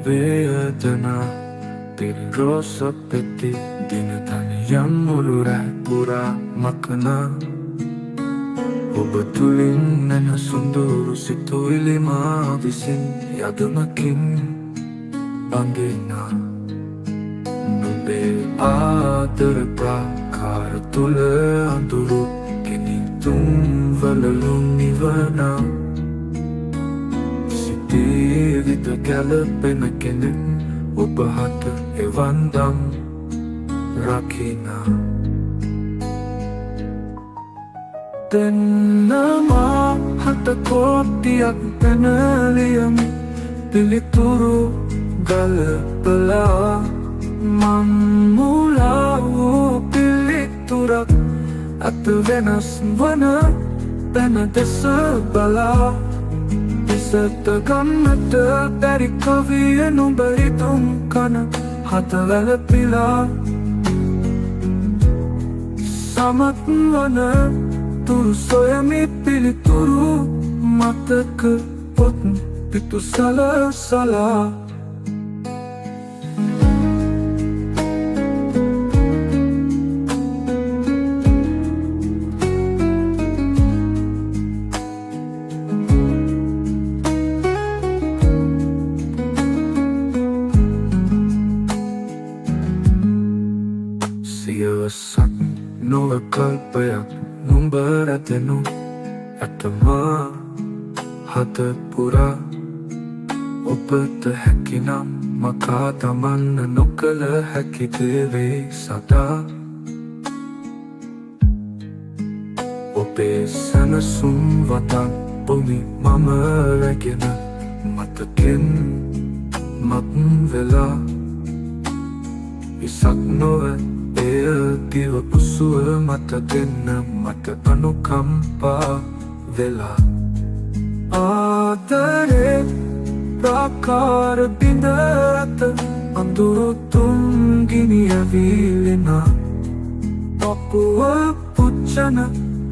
වේදනා පිරෝස පෙති දින තනියම් මුළුරැ පුරා මකනා ඔබ තුළින් නැන සුන්දුරු සිතුවිලි මා විසින් යදුමකින් බඳිනා නුඹේ ආදර ප්‍රාකාර තුළ අඳුරු කෙනිතුම් වලලුම් නිවනා සිතීවිත ගැලපෙන කෙනෙක් ඔබ හට එවන්දම් රකිනා දෙන්නමා හට කෝටියක් පැනලියම් පිළිතුරු ගලපලා මං මුලා වූ පිළිතුරක් අත වෙනස් වන පැන දෙස බලා ඉසත ගන්නට බැරි කවිය නුඹ හිතුම් කන හත වැළපිලා සමත් වන තුරු සොයමි පිළිතුරු මතක පොත් පිටු සලසලා සියවසක් නොව කල්පයක් නුඹ රැතෙනු ඇතමා හත පුරා ඔබට හැකිනම් මකා තමන්න නොකළ හැකි දේවේ සදා ඔබේ සැනසුම් වතන් බොමි මම රැගෙන මතකෙන් මත් වෙලා ඉසක් නොව එය දිව පුසුව මත දෙන්න මට අනුකම්පා වෙලා ආදරේ ප්‍රාකාර බිඳ ඇත අඳුරු තුම් ගිනි ඇවිලෙනා පපුව පුච්චන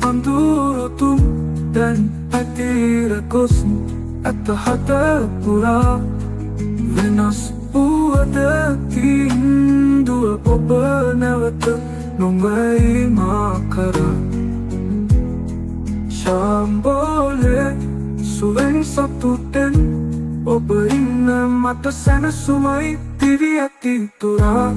අඳුරු තුම් දැන් පැතිර ගොස් ඇත හත පුරා වෙනස් වූවදකින් දුව ඔබ නැවත නොමයි මා කරා ශාම්බෝලේ සුවෙන් සතුටෙන් ඔබ ඉන්න මට සැනසුමයි දිවි ඇති තුරා